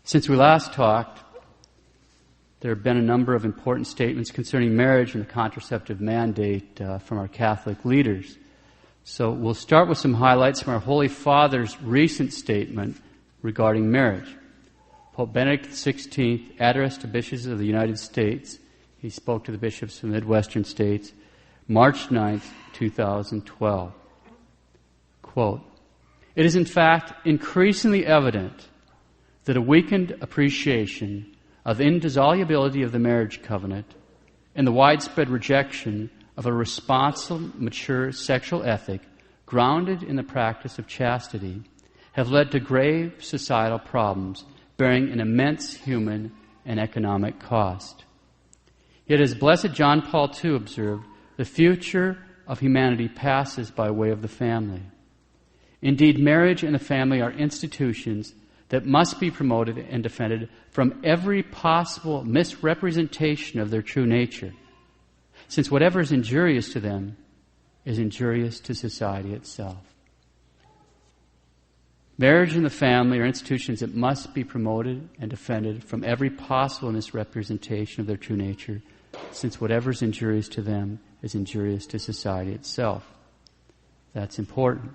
Since we last talked, there have been a number of important statements concerning marriage and the contraceptive mandate from our Catholic leaders. So we'll start with some highlights from our Holy Father's recent statement regarding marriage. Pope Benedict XVI addressed to bishops of the United States. He spoke to the bishops of the Midwestern states, March 9th, 2012. Quote, "It is in fact increasingly evident that a weakened appreciation of the indissolubility of the marriage covenant and the widespread rejection of a responsible, mature sexual ethic grounded in the practice of chastity have led to grave societal problems bearing an immense human and economic cost. Yet as Blessed John Paul II observed, the future of humanity passes by way of the family. Indeed, marriage and the family are institutions that must be promoted and defended from every possible misrepresentation of their true nature, since whatever is injurious to them is injurious to society itself." Marriage and the family are institutions that must be promoted and defended from every possible misrepresentation of their true nature, since whatever is injurious to them is injurious to society itself. That's important.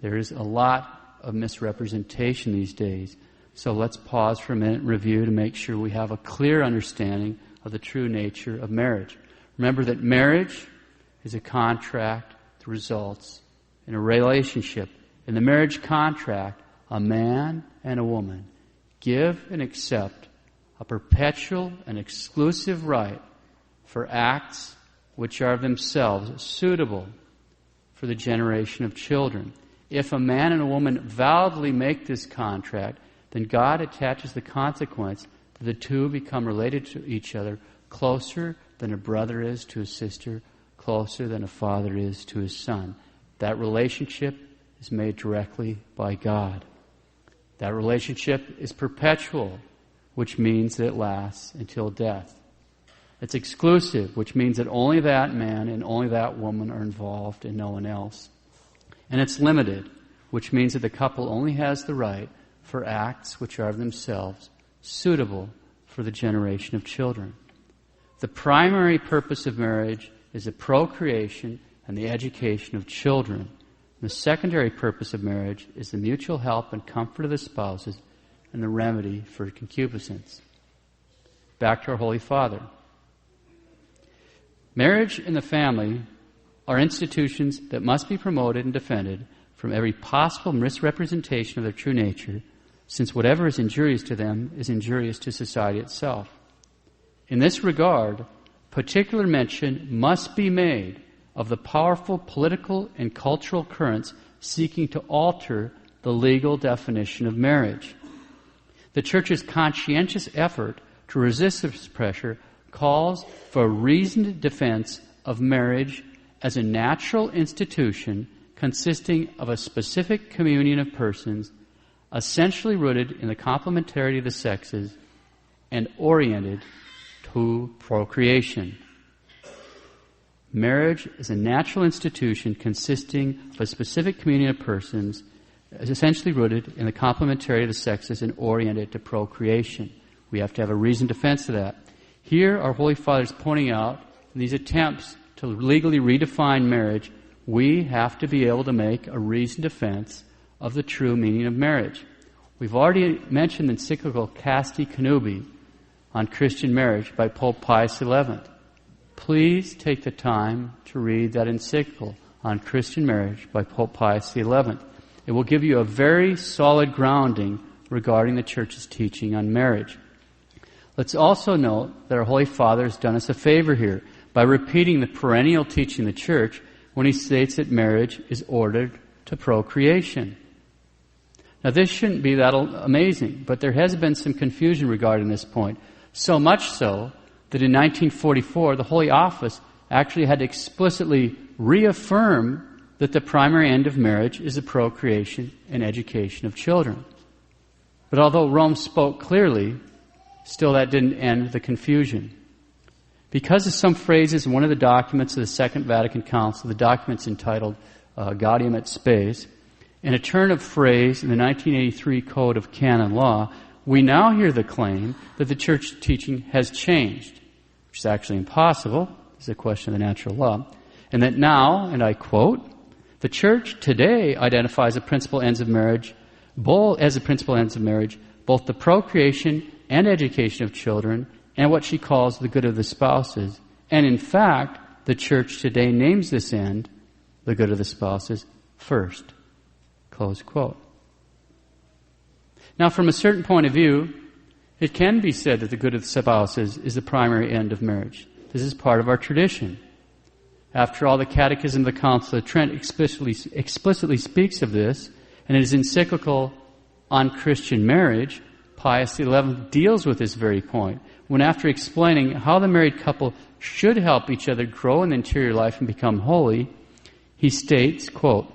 There is a lot of misrepresentation these days, so let's pause for a minute and review to make sure we have a clear understanding of the true nature of marriage. Remember that marriage is a contract that results in a relationship. In the marriage contract, a man and a woman give and accept a perpetual and exclusive right for acts which are themselves suitable for the generation of children. If a man and a woman validly make this contract, then God attaches the consequence that the two become related to each other closer than a brother is to a sister, closer than a father is to his son. That relationship is made directly by God. That relationship is perpetual, which means that it lasts until death. It's exclusive, which means that only that man and only that woman are involved and no one else. And it's limited, which means that the couple only has the right for acts which are of themselves suitable for the generation of children. The primary purpose of marriage is the procreation and the education of children. The secondary purpose of marriage is the mutual help and comfort of the spouses and the remedy for concupiscence. Back to our Holy Father. Marriage and the family are institutions that must be promoted and defended from every possible misrepresentation of their true nature, since whatever is injurious to them is injurious to society itself. In this regard, particular mention must be made of the powerful political and cultural currents seeking to alter the legal definition of marriage. The Church's conscientious effort to resist this pressure calls for a reasoned defense of marriage as a natural institution consisting of a specific communion of persons, essentially rooted in the complementarity of the sexes and oriented to procreation. Marriage is a natural institution consisting of a specific communion of persons, essentially rooted in the complementarity of the sexes and oriented to procreation. We have to have a reasoned defense of that. Here, our Holy Father is pointing out, in these attempts to legally redefine marriage, we have to be able to make a reasoned defense of the true meaning of marriage. We've already mentioned the encyclical Casti Connubii on Christian marriage by Pope Pius XI. Please take the time to read that encyclical on Christian marriage by Pope Pius XI. It will give you a very solid grounding regarding the Church's teaching on marriage. Let's also note that our Holy Father has done us a favor here by repeating the perennial teaching of the Church when he states that marriage is ordered to procreation. Now, this shouldn't be that amazing, but there has been some confusion regarding this point. So much so that in 1944, the Holy Office actually had to explicitly reaffirm that the primary end of marriage is the procreation and education of children. But although Rome spoke clearly, still that didn't end the confusion. Because of some phrases in one of the documents of the Second Vatican Council, the document's entitled Gaudium et Spes, and a turn of phrase in the 1983 Code of Canon Law, we now hear the claim that the church teaching has changed, which is actually impossible. It's a question of the natural law. And that now, and I quote, the church today identifies the principal ends of marriage, both the procreation and education of children, and what she calls the good of the spouses. And in fact, the church today names this end, the good of the spouses, first. Close quote. Now, from a certain point of view, it can be said that the good of the spouses is the primary end of marriage. This is part of our tradition. After all, the Catechism of the Council of Trent explicitly speaks of this, and in his encyclical on Christian marriage, Pius XI deals with this very point, when after explaining how the married couple should help each other grow in the interior life and become holy, he states, quote,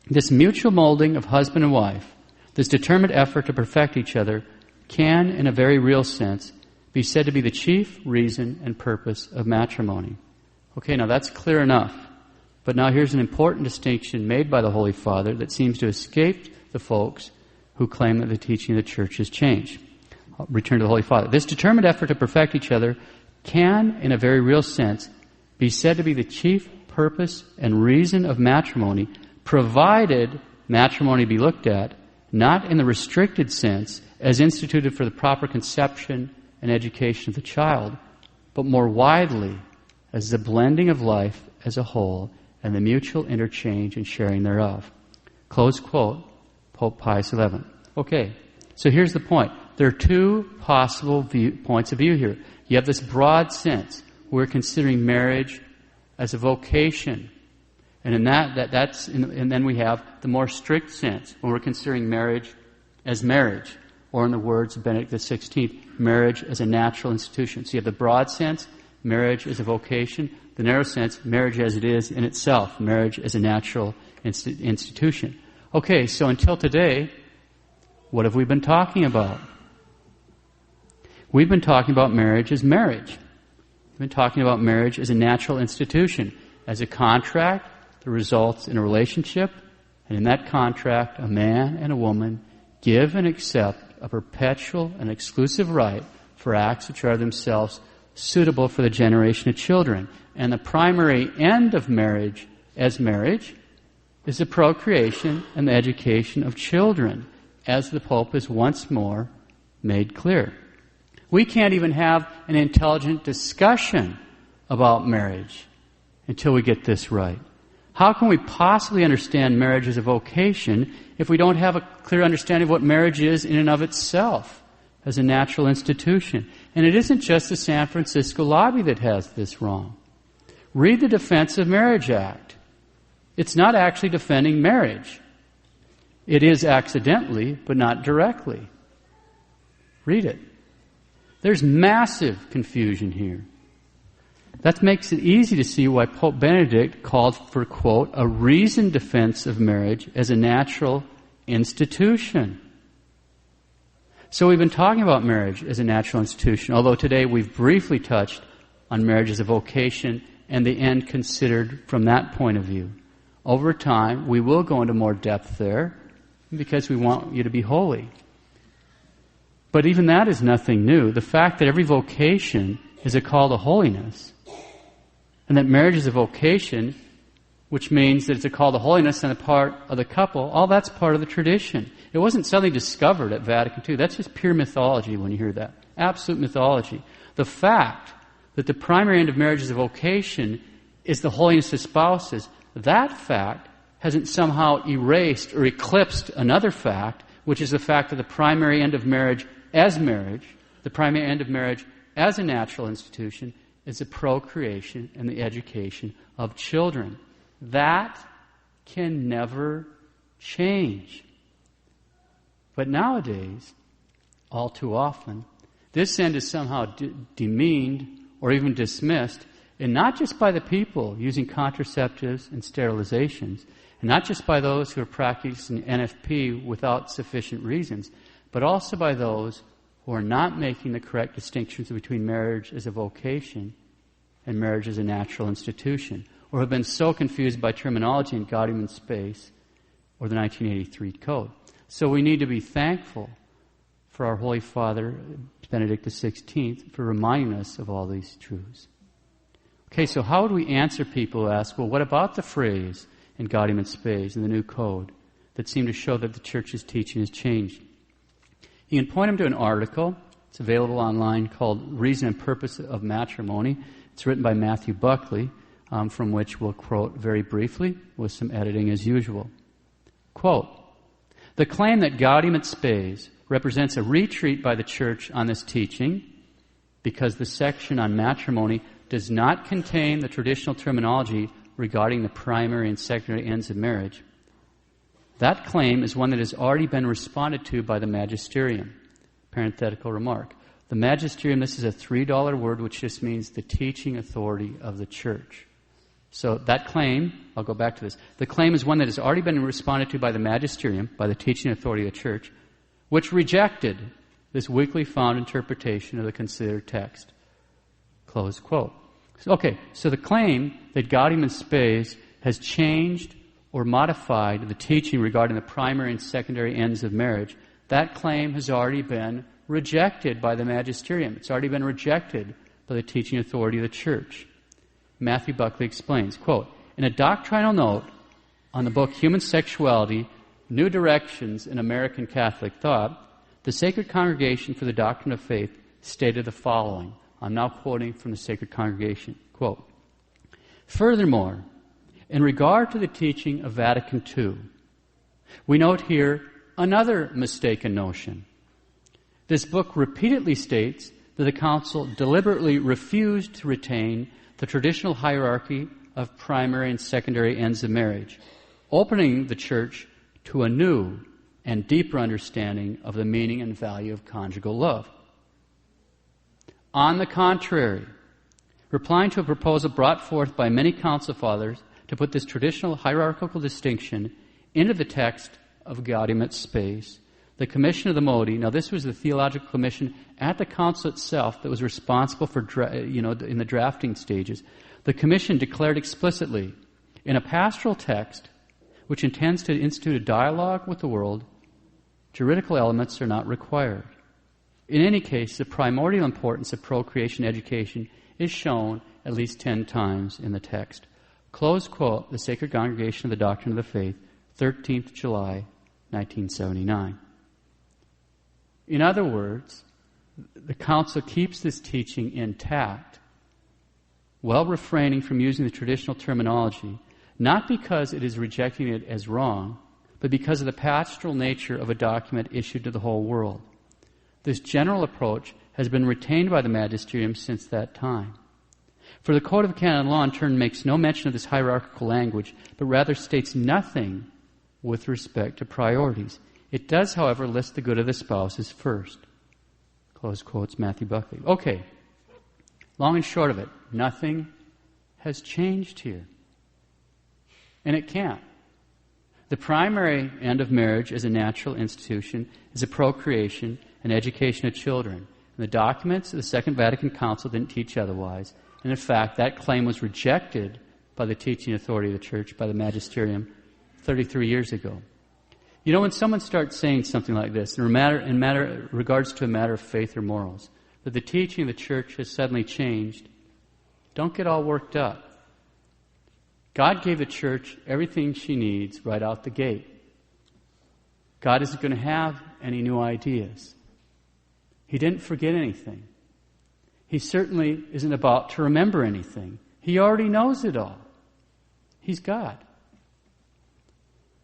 this mutual molding of husband and wife, this determined effort to perfect each other, can, in a very real sense, be said to be the chief reason and purpose of matrimony. Okay, now that's clear enough. But now here's an important distinction made by the Holy Father that seems to escape the folks who claim that the teaching of the church has changed. I'll return to the Holy Father. This determined effort to perfect each other can, in a very real sense, be said to be the chief purpose and reason of matrimony, provided matrimony be looked at not in the restricted sense as instituted for the proper conception and education of the child, but more widely as the blending of life as a whole and the mutual interchange and sharing thereof. Close quote, Pope Pius XI. Okay, so here's the point. There are two possible points of view here. You have this broad sense. We're considering marriage as a vocation. And in and then we have the more strict sense when we're considering marriage as marriage, or in the words of Benedict XVI, marriage as a natural institution. So you have the broad sense, marriage as a vocation; the narrow sense, marriage as it is in itself, marriage as a natural institution. Okay, so until today, what have we been talking about? We've been talking about marriage as marriage. We've been talking about marriage as a natural institution, as a contract that results in a relationship, and in that contract, a man and a woman give and accept a perpetual and exclusive right for acts which are themselves suitable for the generation of children. And the primary end of marriage as marriage is the procreation and the education of children, as the Pope has once more made clear. We can't even have an intelligent discussion about marriage until we get this right. How can we possibly understand marriage as a vocation if we don't have a clear understanding of what marriage is in and of itself as a natural institution? And it isn't just the San Francisco lobby that has this wrong. Read the Defense of Marriage Act. It's not actually defending marriage. It is accidentally, but not directly. Read it. There's massive confusion here. That makes it easy to see why Pope Benedict called for, quote, a reasoned defense of marriage as a natural institution. So we've been talking about marriage as a natural institution, although today we've briefly touched on marriage as a vocation and the end considered from that point of view. Over time, we will go into more depth there because we want you to be holy. But even that is nothing new. The fact that every vocation is a call to holiness, and that marriage is a vocation, which means that it's a call to holiness on the part of the couple, all that's part of the tradition. It wasn't suddenly discovered at Vatican II. That's just pure mythology when you hear that. Absolute mythology. The fact that the primary end of marriage is a vocation is the holiness of spouses, that fact hasn't somehow erased or eclipsed another fact, which is the fact that the primary end of marriage, the primary end of marriage as a natural institution, is the procreation and the education of children. That can never change. But nowadays, all too often, this end is somehow demeaned or even dismissed, and not just by the people using contraceptives and sterilizations, and not just by those who are practicing NFP without sufficient reasons, but also by those who are not making the correct distinctions between marriage as a vocation and marriage as a natural institution, or have been so confused by terminology in God, Human Space or the 1983 Code. So we need to be thankful for our Holy Father, Benedict XVI, for reminding us of all these truths. Okay, so how would we answer people who ask, well, what about the phrase in Gaudium et Spes in the new code that seem to show that the Church's teaching has changed? You can point them to an article. It's available online called Reason and Purpose of Matrimony. It's written by Matthew Buckley, from which we'll quote very briefly with some editing as usual. Quote, "The claim that Gaudium et Spes represents a retreat by the Church on this teaching, because the section on matrimony does not contain the traditional terminology regarding the primary and secondary ends of marriage. That claim is one that has already been responded to by the magisterium." Parenthetical remark. The magisterium, this is a $3 word, which just means the teaching authority of the Church. So that claim, I'll go back to this, the claim is one that has already been responded to by the magisterium, by the teaching authority of the Church, which rejected this weakly found interpretation of the considered text. Close quote. Okay, so the claim that Gaudium et Spes has changed or modified the teaching regarding the primary and secondary ends of marriage, that claim has already been rejected by the magisterium. It's already been rejected by the teaching authority of the Church. Matthew Buckley explains, quote, "In a doctrinal note on the book Human Sexuality, New Directions in American Catholic Thought, the Sacred Congregation for the Doctrine of Faith stated the following." I'm now quoting from the Sacred Congregation. Quote, "Furthermore, in regard to the teaching of Vatican II, we note here another mistaken notion. This book repeatedly states that the Council deliberately refused to retain the traditional hierarchy of primary and secondary ends of marriage, opening the Church to a new and deeper understanding of the meaning and value of conjugal love. On the contrary, replying to a proposal brought forth by many Council Fathers to put this traditional hierarchical distinction into the text of Gaudium et Spes, the Commission of the Modi, now this was the theological commission at the Council itself that was responsible for, in the drafting stages, the Commission declared explicitly, in a pastoral text which intends to institute a dialogue with the world, juridical elements are not required. In any case, the primordial importance of procreation education is shown at least 10 times in the text." Close quote, the Sacred Congregation of the Doctrine of the Faith, 13th July, 1979. In other words, the Council keeps this teaching intact, while refraining from using the traditional terminology, not because it is rejecting it as wrong, but because of the pastoral nature of a document issued to the whole world. This general approach has been retained by the magisterium since that time. For the Code of Canon Law, in turn, makes no mention of this hierarchical language, but rather states nothing with respect to priorities. It does, however, list the good of the spouses first. Close quotes, Matthew Buckley. Okay, long and short of it, nothing has changed here. And it can't. The primary end of marriage as a natural institution is a procreation and education of children. And the documents of the Second Vatican Council didn't teach otherwise. And in fact, that claim was rejected by the teaching authority of the Church, by the magisterium, 33 years ago. You know, when someone starts saying something like this, in regards to a matter of faith or morals, that the teaching of the Church has suddenly changed, don't get all worked up. God gave the Church everything she needs right out the gate. God isn't going to have any new ideas. He didn't forget anything. He certainly isn't about to remember anything. He already knows it all. He's God.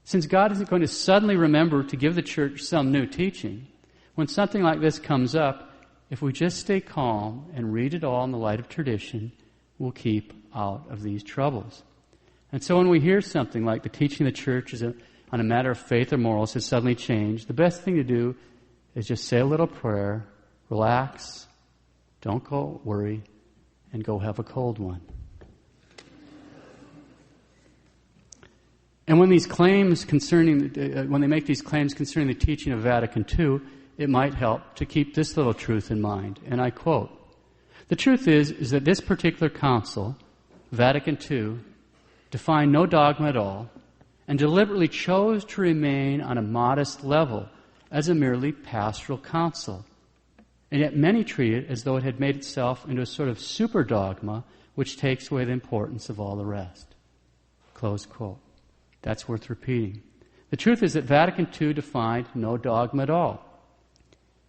Since God isn't going to suddenly remember to give the Church some new teaching, when something like this comes up, if we just stay calm and read it all in the light of tradition, we'll keep out of these troubles. And so when we hear something like the teaching of the Church is on a matter of faith or morals has suddenly changed, the best thing to do is just say a little prayer, relax, don't go worry, and go have a cold one. And when these claims when they make these claims concerning the teaching of Vatican II, it might help to keep this little truth in mind. And I quote, "The truth is that this particular council, Vatican II, defined no dogma at all and deliberately chose to remain on a modest level as a merely pastoral council. And yet many treat it as though it had made itself into a sort of super dogma which takes away the importance of all the rest. Close quote. That's worth repeating. The truth is that Vatican II defined no dogma at all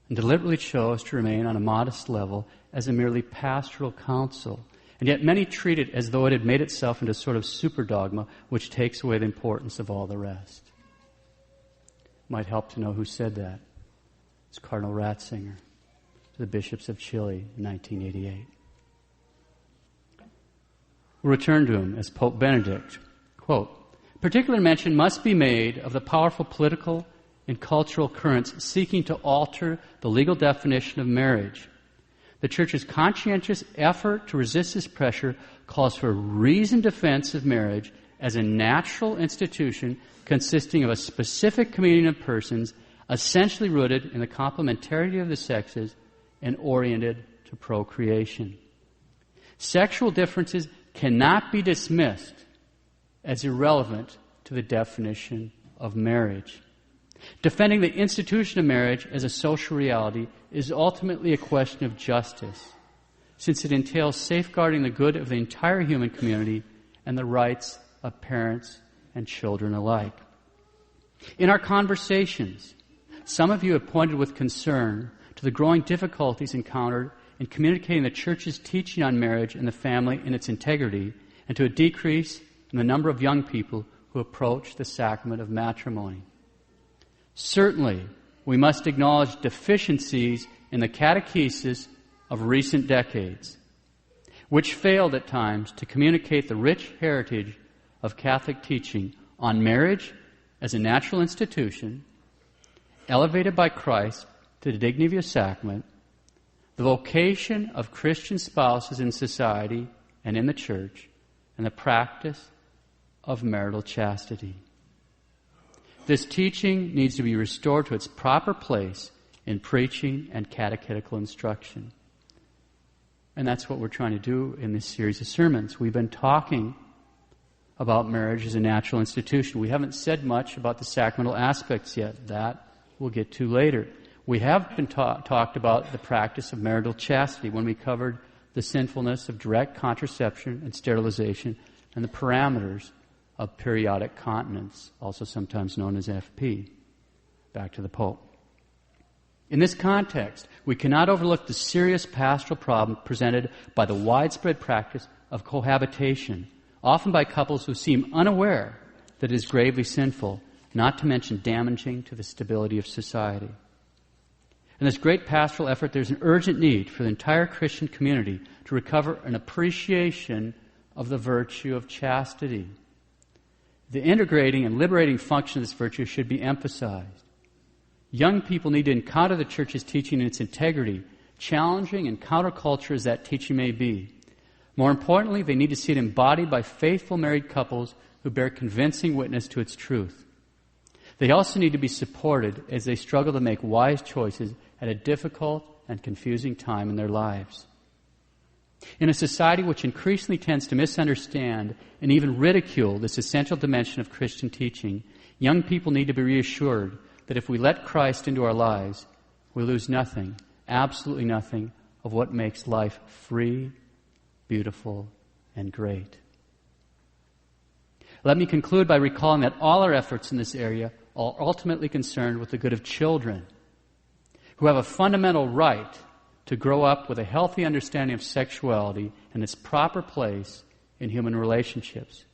and deliberately chose to remain on a modest level as a merely pastoral council. And yet many treat it as though it had made itself into a sort of super dogma which takes away the importance of all the rest. Might help to know who said that. It's Cardinal Ratzinger, the bishops of Chile in 1988. We'll return to him as Pope Benedict. Quote, particular mention must be made of the powerful political and cultural currents seeking to alter the legal definition of marriage. The Church's conscientious effort to resist this pressure calls for a reasoned defense of marriage as a natural institution consisting of a specific communion of persons essentially rooted in the complementarity of the sexes and oriented to procreation. Sexual differences cannot be dismissed as irrelevant to the definition of marriage. Defending the institution of marriage as a social reality is ultimately a question of justice, since it entails safeguarding the good of the entire human community and the rights of parents and children alike. In our conversations, some of you have pointed with concern to the growing difficulties encountered in communicating the Church's teaching on marriage and the family in its integrity, and to a decrease in the number of young people who approach the sacrament of matrimony. Certainly, we must acknowledge deficiencies in the catechesis of recent decades, which failed at times to communicate the rich heritage of Catholic teaching on marriage as a natural institution, elevated by Christ to the dignity of sacrament, the vocation of Christian spouses in society and in the Church, and the practice of marital chastity. This teaching needs to be restored to its proper place in preaching and catechetical instruction. And that's what we're trying to do in this series of sermons. We've been talking about marriage as a natural institution. We haven't said much about the sacramental aspects yet. That we'll get to later. We have been talked about the practice of marital chastity when we covered the sinfulness of direct contraception and sterilization and the parameters of periodic continence, also sometimes known as FP. Back to the Pope. In this context, we cannot overlook the serious pastoral problem presented by the widespread practice of cohabitation, often by couples who seem unaware that it is gravely sinful, not to mention damaging to the stability of society. In this great pastoral effort, there's an urgent need for the entire Christian community to recover an appreciation of the virtue of chastity. The integrating and liberating function of this virtue should be emphasized. Young people need to encounter the Church's teaching in its integrity, challenging and counterculture as that teaching may be. More importantly, they need to see it embodied by faithful married couples who bear convincing witness to its truth. They also need to be supported as they struggle to make wise choices at a difficult and confusing time in their lives. In a society which increasingly tends to misunderstand and even ridicule this essential dimension of Christian teaching, young people need to be reassured that if we let Christ into our lives, we lose nothing, absolutely nothing, of what makes life free, beautiful, and great. Let me conclude by recalling that all our efforts in this area are ultimately concerned with the good of children, who have a fundamental right to grow up with a healthy understanding of sexuality and its proper place in human relationships.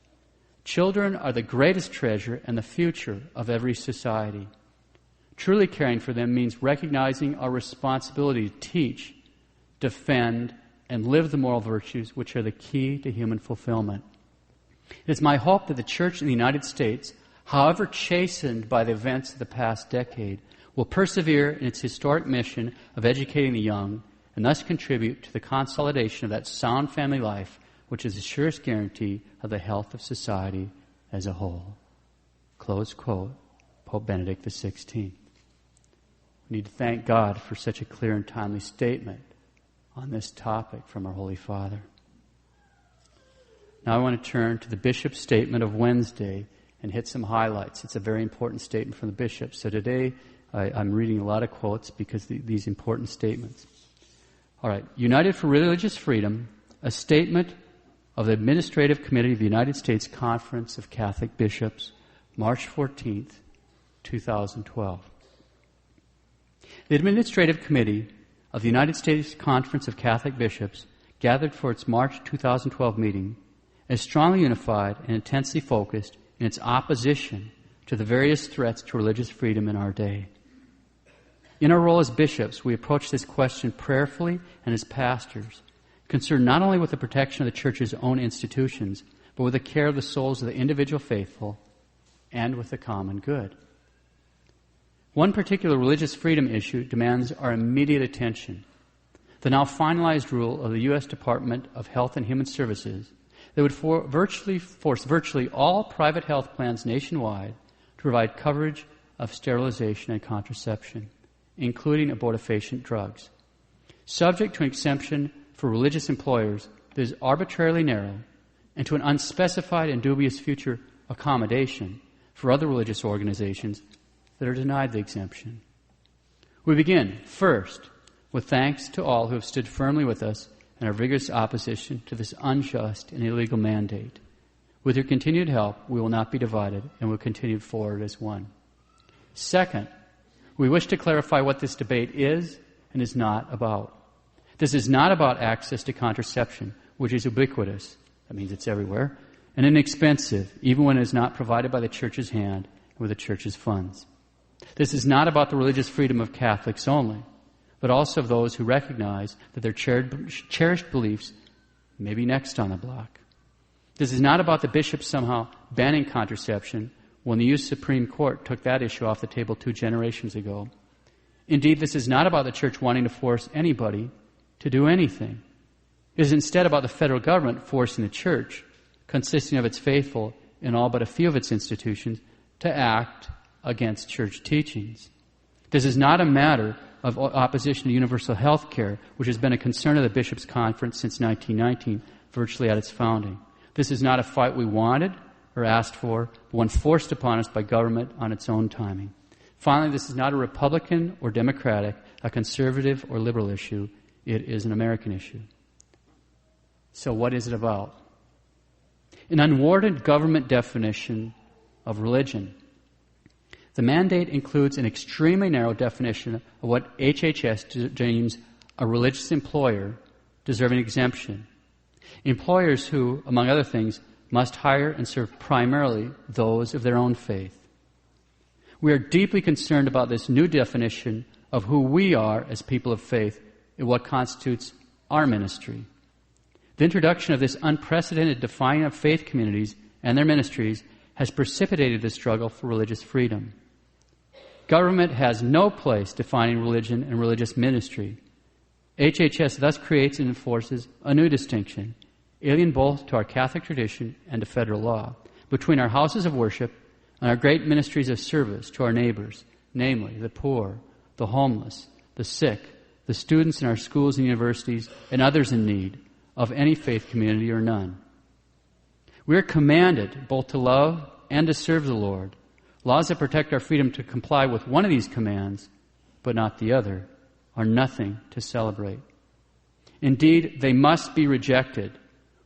Children are the greatest treasure and the future of every society. Truly caring for them means recognizing our responsibility to teach, defend, and live the moral virtues which are the key to human fulfillment. It is my hope that the Church in the United States, however chastened by the events of the past decade, will persevere in its historic mission of educating the young and thus contribute to the consolidation of that sound family life which is the surest guarantee of the health of society as a whole. Close quote, Pope Benedict XVI. We need to thank God for such a clear and timely statement on this topic from our Holy Father. Now I want to turn to the bishop's statement of Wednesday and hit some highlights. It's a very important statement from the bishop. So today, I'm reading a lot of quotes because these important statements. All right. United for Religious Freedom, a statement of the Administrative Committee of the United States Conference of Catholic Bishops, March 14th, 2012. The Administrative Committee of the United States Conference of Catholic Bishops gathered for its March 2012 meeting is strongly unified and intensely focused in its opposition to the various threats to religious freedom in our day. In our role as bishops, we approach this question prayerfully and as pastors, concerned not only with the protection of the Church's own institutions, but with the care of the souls of the individual faithful and with the common good. One particular religious freedom issue demands our immediate attention. The now finalized rule of the U.S. Department of Health and Human Services that would force virtually all private health plans nationwide to provide coverage of sterilization and contraception, including abortifacient drugs, subject to an exemption for religious employers that is arbitrarily narrow and to an unspecified and dubious future accommodation for other religious organizations that are denied the exemption. We begin, first, with thanks to all who have stood firmly with us in our vigorous opposition to this unjust and illegal mandate. With your continued help, we will not be divided and will continue forward as one. Second, we wish to clarify what this debate is and is not about. This is not about access to contraception, which is ubiquitous, that means it's everywhere, and inexpensive, even when it is not provided by the Church's hand and with the Church's funds. This is not about the religious freedom of Catholics only, but also of those who recognize that their cherished beliefs may be next on the block. This is not about the bishops somehow banning contraception when the U.S. Supreme Court took that issue off the table 2 generations ago. Indeed, this is not about the Church wanting to force anybody to do anything. It is instead about the federal government forcing the Church, consisting of its faithful in all but a few of its institutions, to act against Church teachings. This is not a matter of opposition to universal health care, which has been a concern of the Bishops' Conference since 1919, virtually at its founding. This is not a fight we wanted or asked for, but one forced upon us by government on its own timing. Finally, this is not a Republican or Democratic, a conservative or liberal issue. It is an American issue. So what is it about? An unwarranted government definition of religion. The mandate includes an extremely narrow definition of what HHS deems a religious employer deserving exemption. Employers who, among other things, must hire and serve primarily those of their own faith. We are deeply concerned about this new definition of who we are as people of faith and what constitutes our ministry. The introduction of this unprecedented defining of faith communities and their ministries has precipitated the struggle for religious freedom. Government has no place defining religion and religious ministry. HHS thus creates and enforces a new distinction, alien both to our Catholic tradition and to federal law, between our houses of worship and our great ministries of service to our neighbors, namely the poor, the homeless, the sick, the students in our schools and universities, and others in need of any faith community or none. We are commanded both to love and to serve the Lord. Laws that protect our freedom to comply with one of these commands, but not the other, are nothing to celebrate. Indeed, they must be rejected,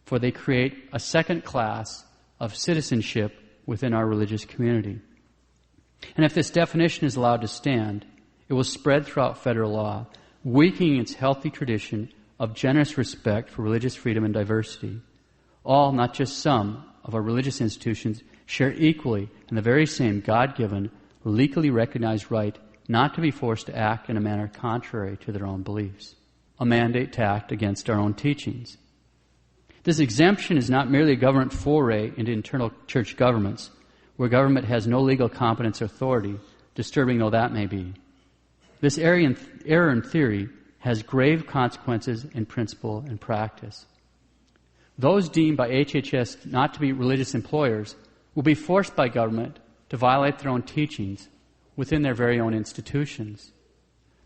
for they create a second class of citizenship within our religious community. And if this definition is allowed to stand, it will spread throughout federal law, weakening its healthy tradition of generous respect for religious freedom and diversity. All, not just some, of our religious institutions share equally in the very same God-given, legally recognized right not to be forced to act in a manner contrary to their own beliefs, a mandate to act against our own teachings. This exemption is not merely a government foray into internal church governments, where government has no legal competence or authority, disturbing though that may be. This error in theory has grave consequences in principle and practice. Those deemed by HHS not to be religious employers will be forced by government to violate their own teachings within their very own institutions.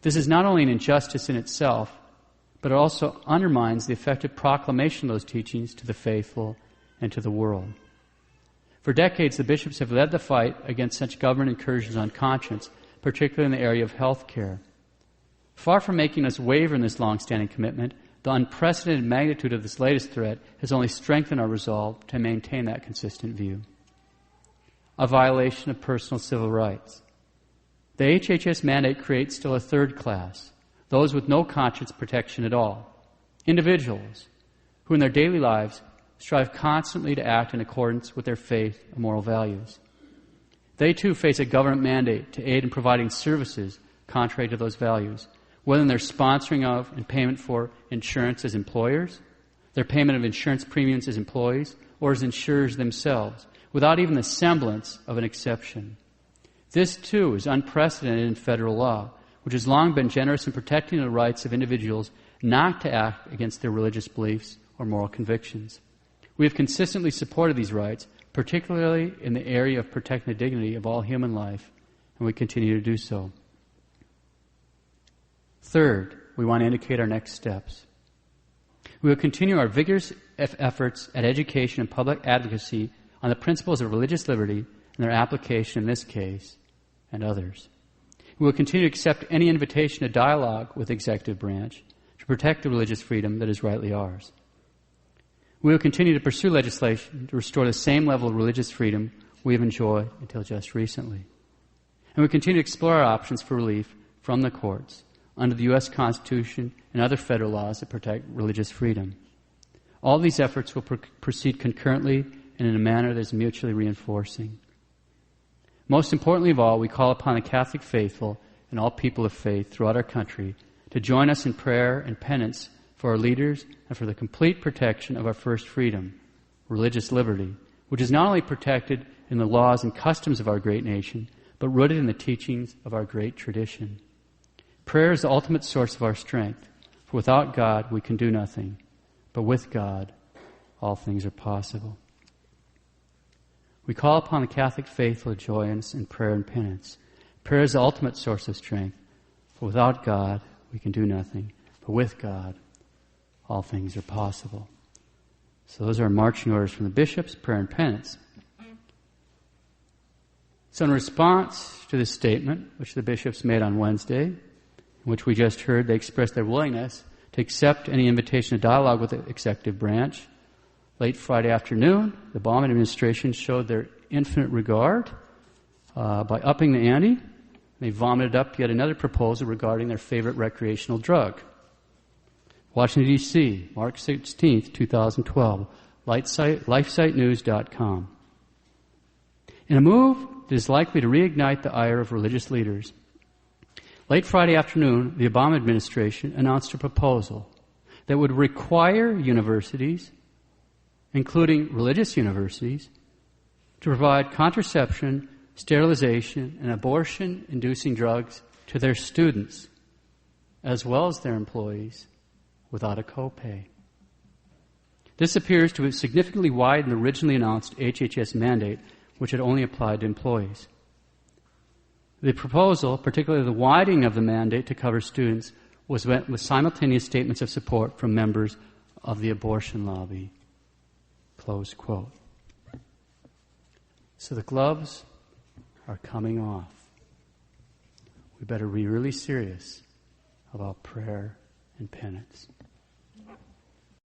This is not only an injustice in itself, but it also undermines the effective proclamation of those teachings to the faithful and to the world. For decades, the bishops have led the fight against such government incursions on conscience particularly in the area of health care. Far from making us waver in this long-standing commitment, the unprecedented magnitude of this latest threat has only strengthened our resolve to maintain that consistent view. A violation of personal civil rights. The HHS mandate creates still a third class, those with no conscience protection at all, individuals who in their daily lives strive constantly to act in accordance with their faith and moral values. They too face a government mandate to aid in providing services contrary to those values, whether in their sponsoring of and payment for insurance as employers, their payment of insurance premiums as employees, or as insurers themselves, without even the semblance of an exception. This too is unprecedented in federal law, which has long been generous in protecting the rights of individuals not to act against their religious beliefs or moral convictions. We have consistently supported these rights, particularly in the area of protecting the dignity of all human life, and we continue to do so. Third, we want to indicate our next steps. We will continue our vigorous efforts at education and public advocacy on the principles of religious liberty and their application in this case and others. We will continue to accept any invitation to dialogue with the executive branch to protect the religious freedom that is rightly ours. We will continue to pursue legislation to restore the same level of religious freedom we have enjoyed until just recently. And we continue to explore our options for relief from the courts under the U.S. Constitution and other federal laws that protect religious freedom. All these efforts will proceed concurrently and in a manner that is mutually reinforcing. Most importantly of all, we call upon the Catholic faithful and all people of faith throughout our country to join us in prayer and penance for our leaders and for the complete protection of our first freedom, religious liberty, which is not only protected in the laws and customs of our great nation, but rooted in the teachings of our great tradition. Prayer is the ultimate source of our strength, for without God we can do nothing, but with God all things are possible. We call upon the Catholic faithful to join us in prayer and penance. Prayer is the ultimate source of strength, for without God we can do nothing, but with God all things are possible. So those are marching orders from the bishops, prayer and penance. So in response to this statement, which the bishops made on Wednesday, in which we just heard they expressed their willingness to accept any invitation to dialogue with the executive branch, late Friday afternoon, the Obama administration showed their infinite regard by upping the ante. They vomited up yet another proposal regarding their favorite recreational drug. Washington, D.C., March 16, 2012, lifesitenews.com. In a move that is likely to reignite the ire of religious leaders, late Friday afternoon, the Obama administration announced a proposal that would require universities, including religious universities, to provide contraception, sterilization, and abortion-inducing drugs to their students, as well as their employees, without a copay. This appears to have significantly widened the originally announced HHS mandate, which had only applied to employees. The proposal, particularly the widening of the mandate to cover students, was met with simultaneous statements of support from members of the abortion lobby. Close quote. So the gloves are coming off. We better be really serious about prayer and penance.